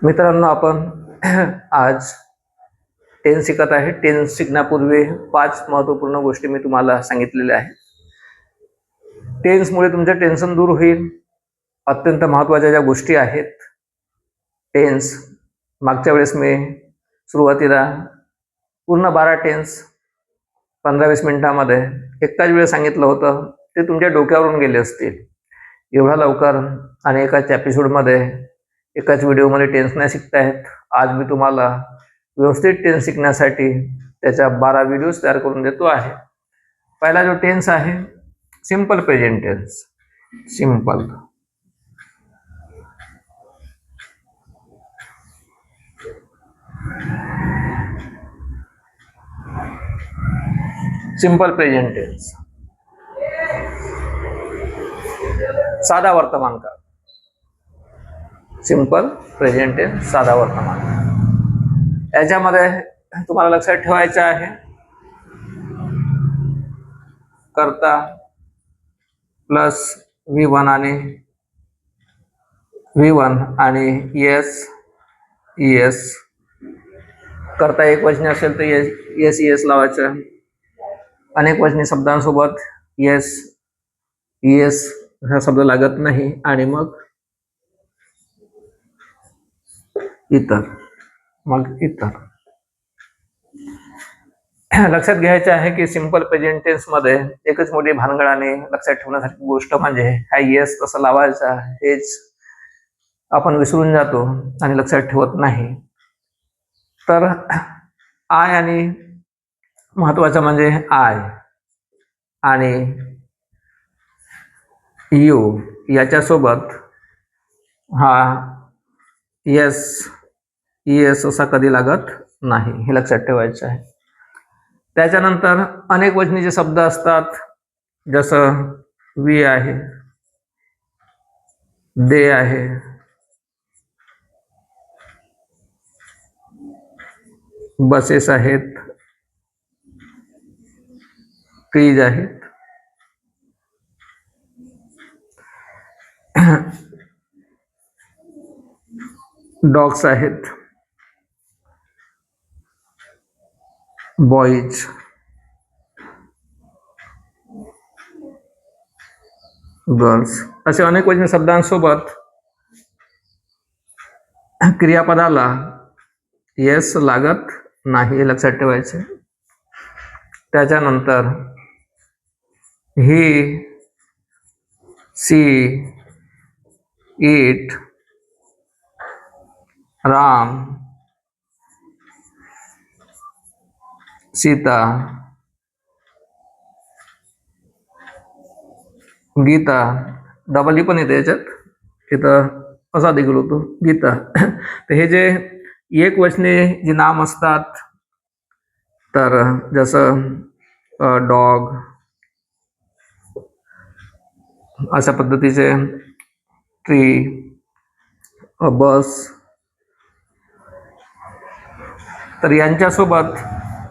मित्रांनो, आपण आज टेन्स शिकत आहे. टेन्स शिकण्यापूर्वी 5 महत्त्वपूर्ण गोष्टी मी तुम्हाला सांगितलेल्या आहेत. टेन्समुळे तुमचं टेन्शन दूर होईल. अत्यंत महत्त्वाच्या ज्या गोष्टी आहेत टेन्स, मागच्या वेळेस मी सुरुवातीला पूर्ण 12 टेन्स 15-20 मिनिटांमध्ये एकाच वेळेस सांगितलं होतं. ते तुमच्या डोक्यावरून गेले असतील. एवढा लवकर आणि एकाच एपिसोडमध्ये एकाच व्हिडिओमध्ये टेन्स नाही शिकता आहेत. आज मी तुम्हाला व्यवस्थित टेन्स शिकण्यासाठी त्याच्या 12 व्हिडिओज तयार करून देतो आहे. पहिला जो टेन्स आहे simple present tense. Simple present tense, साधा वर्तमान काळ. सिंपल प्रेझेंट टेन्स, साधा वर्तमान. याच्यामध्ये तुम्हाला लक्षात ठेवायचं आहे कर्ता प्लस V1 आणि ES. कर्ता एक वचनी असेल तर ES लावायचं. अनेक वचनी शब्दांसोबत ES हा शब्द लागत नाही. आणि मग इतर. लक्षात घ्यायचं आहे की सिंपल प्रेझेंट टेन्स मध्ये एकच मोठी भानगड आणि लक्षात ठेवण्यासारखी गोष्ट म्हणजे हा ES कसं लावायचा हेच आपण विसरून जातो आणि लक्षात ठेवत नाही. तर आय आणि महत्वाचं म्हणजे आय आणि यू याच्यासोबत हा ES असा कधी लागत नाही, हे लक्षात ठेवायचं आहे. त्याच्यानंतर अनेक वचनीचे शब्द असतात, जसं वी आहे, दे आहे, बसेस आहेत, ट्रीज आहेत, डॉग्स आहेत, बॉईज, गर्ल्स असे अनेक वचनी शब्दांसोबत क्रियापदाला येस लागत नाही, हे लक्षात ठेवायचे. त्याच्यानंतर he, see, eat, Ram, Sita, Gita. Double E पण येते याच्यात, इथं असा देखील होतो गीता. तर हे जे एक वचने जे नाम असतात, तर जसं डॉग अशा पद्धतीचे, ट्री, बस, तर यांच्यासोबत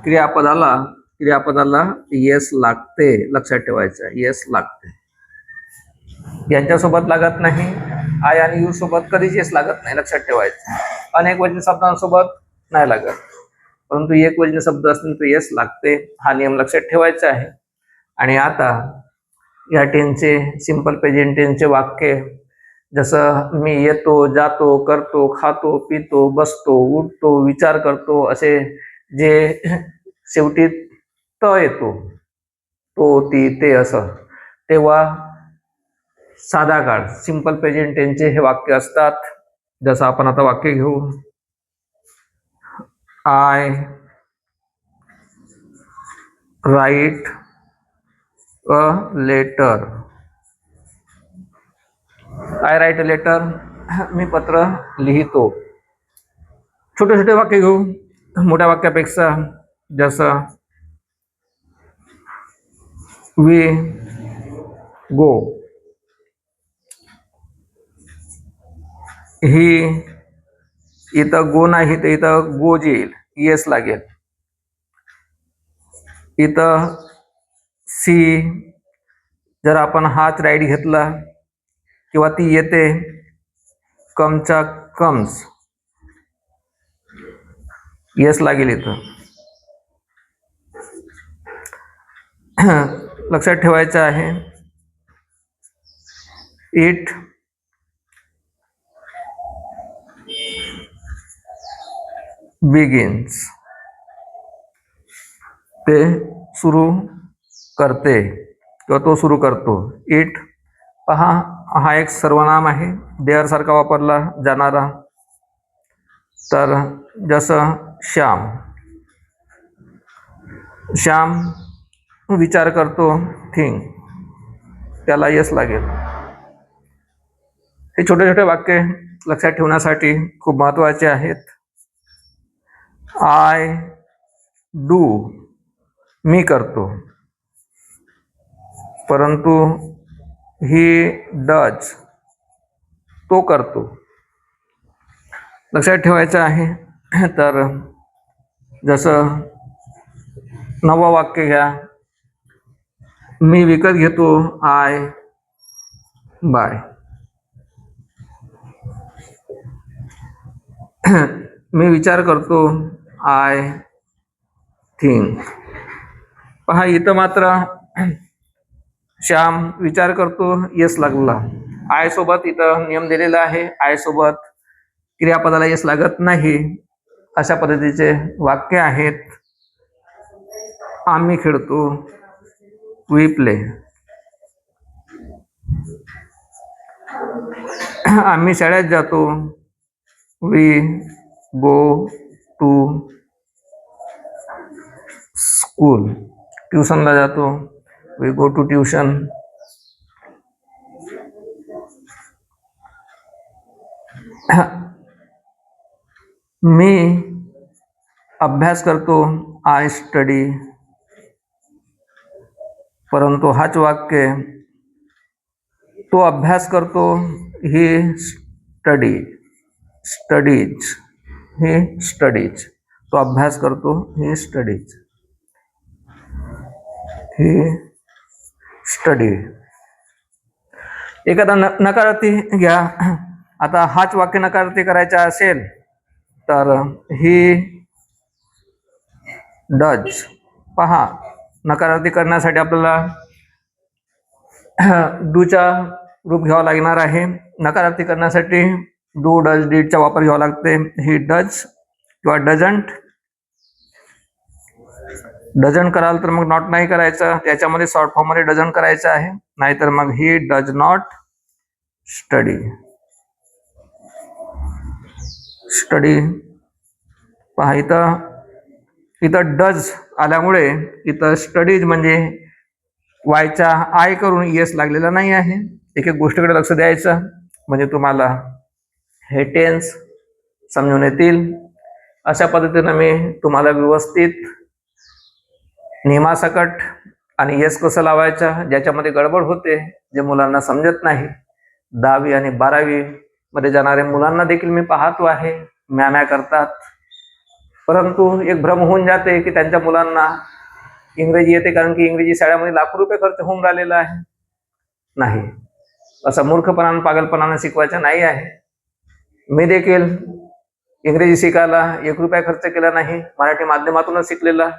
क्रियापदाला येस लागते, लक्षात ठेवायचं. येस लागते, यांच्यासोबत लागत नाही. आय आणि यू सोबत कधीच येस लागत नाही, लक्षात ठेवायचं. अनेक वचनी शब्दांसोबत नाही लागत, परंतु एक वचनी शब्द असतील तर येस लागते, हा नियम लक्षात ठेवायचा आहे. आणि आता या टेन्सचे, सिंपल प्रेझेंट टेन्सचे वाक्य, जसं मी येतो, जातो, करतो, खातो, पितो, बसतो, उठतो, विचार करतो, असे जे शेवटी त येतो, तो, ती, ते असं, तेव्हा साधा काळ सिंपल प्रेझेंट टेन्सचे हे वाक्य असतात. जसं आपण आता वाक्य घेऊ, I write a letter. I write a letter, मी पत्र लिहितो. छोटे छोटे वाक्य घेऊ मोठ्या वाक्यापेक्षा, जसं वी गो. ही, इथं गो नाही तर इथं गोज येईल, येस लागेल. इथं सी, जर आपण हाच राईट घेतला किंवा ती येते, कमचा कम्स, येस लागेल इथं. लक्षात ठेवायचं आहे, इट बिगिन्स, ते सुरू करते किंवा तो सुरू करतो. इट, पहा हा एक सर्वनाम आहे, देअर सारखा वापरला जाणारा. तर जसं श्याम, श्याम विचार करतो, थिंक, त्याला यस लागेल. हे छोटे छोटे वाक्य लक्षात ठेवण्यासाठी खूप महत्त्वाचे आहेत. आय डू, मी करतो, परंतु ही डज, तो करतो. लक्षात ठेवायचं आहे. तर जसं 9वं वाक्य घ्या, मी विकत घेतो, आय बाय. मी विचार करतो, आय थिंक. पहा इथं मात्र श्याम विचार करतो, यस लागला. आय सोबत इथं नियम दिलेला आहे, आय सोबत क्रियापदाला यस लागत नाही. अशा पद्धतीचे वाक्य आहेत. आम्ही खेळतो, वी प्ले. आम्ही शाळेत जातो, वी गो टू स्कूल. ट्युशनला जातो, वी गो टू ट्युशन. मी अभ्यास करतो, आय स्टडी. परंतु हाच वाक्य, तो अभ्यास करतो, ही स्टडीज, ही स्टडीज. तो अभ्यास करतो, ही स्टडीज, ही स्टडी. एखादा नकारार्थी घ्या. आता हाच वाक्य नकारार्थी करायचा असेल तर ही डज. पहा नकारार्थी करण्यासाठी आपल्याला डूचा रूप घ्यावा लागणार आहे. नकारार्थी करण्यासाठी डू, डज, डीडचा वापर घ्यावा लागते. ही डज किंवा डझंट. डझंट कराल तर मग नॉट नाही करायचं, त्याच्यामध्ये शॉर्ट फॉर्म मध्ये डझंट करायचं आहे. नाहीतर मग he does not study. Study पहा इथं डज आल्यामुळे इथं स्टडीज म्हणजे वायचा आय करून येस लागलेला नाही आहे. एक एक गोष्टीकडे लक्ष द्यायचं म्हणजे तुम्हाला हे टेन्स समजून येतील. अशा पद्धतीनं मी तुम्हाला व्यवस्थित नियमासकट आणि येस कसं लावायचं, ज्याच्यामध्ये गडबड होते, जे मुलांना समजत नाही, 10वी आणि 12वी मध्ये जाणाऱ्या मुलांना देखील मी पाहतो आहे, म्या करतात. परंतु एक भ्रम होऊन जाते की त्यांच्या मुलांना इंग्रजी येते कारण की इंग्रजी शाळेमध्ये लाखो रुपये खर्च होऊन राहिलेला आहे. नाही, असं मूर्खपणानं पागलपणानं शिकवायचं नाही आहे. मी देखील इंग्रजी शिकायला 1 रुपया खर्च केला नाही, मराठी माध्यमातूनच शिकलेला.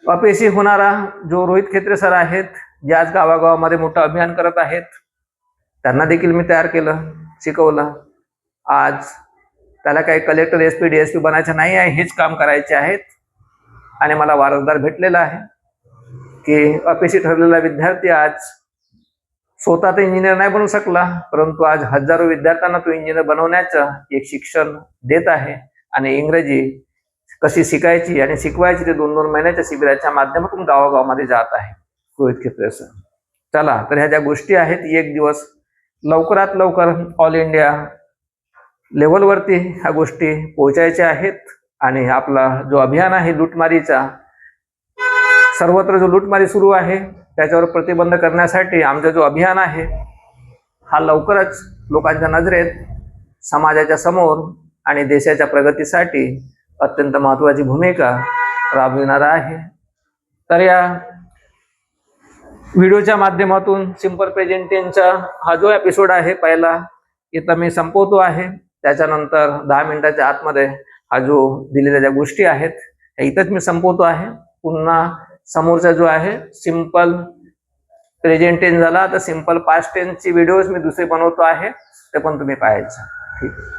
अपयशी होणारा जो रोहित खेत्रे सर आहेत, जे आज गावागावामध्ये मोठं अभियान करत आहेत, त्यांना देखील मी तयार केलं, शिकवलं. आज त्याला काही कलेक्टर, SP, DSP बनायचं नाही आहे, हेच काम करायचे आहेत. आणि मला वारसदार भेटलेला आहे की अपयशी ठरलेला विद्यार्थी आज स्वतः तर इंजिनियर नाही बनू शकला, परंतु आज हजारो विद्यार्थ्यांना तो इंजिनियर बनवण्याचं एक शिक्षण देत आहे. आणि इंग्रजी कशी शिकायची आणि शिकवायची ते 2-2 महिन्याच्या शिबिराच्या माध्यमातून गावागावामध्ये जात आहे रोहित खेत्रे सर. चला, तर ह्या ज्या गोष्टी आहेत, एक दिवस लवकरात लवकर ऑल इंडिया लेवलवरती ह्या गोष्टी पोहोचायच्या आहेत. आणि आपला जो अभियान आहे लूटमारीचा, सर्वत्र जो लूटमारी सुरू आहे त्याच्यावर प्रतिबंध करण्यासाठी आमचा जो अभियान आहे हा लवकरच लोकांच्या नजरेत, समाजाच्या समोर आणि देशाच्या प्रगतीसाठी अत्यंत महत्त्वाची भूमिका राबविणार आहे. तर या व्हिडिओच्या माध्यमातून सिंपल प्रेझेंट टेन्सचा हा जो एपिसोड आहे पहिला, इथं मी संपवतो आहे. त्याच्यानंतर 10 मिनिटाच्या आतमध्ये हा जो दिलेल्या ज्या गोष्टी आहेत त्या इथंच मी संपवतो आहे. पुन्हा समोरचा जो आहे सिंपल प्रेझेंट टेन्स झाला तर सिंपल पास्ट टेन्सची व्हिडिओज मी दुसरे बनवतो आहे, ते पण तुम्ही पाहायचं. ठीक आहे.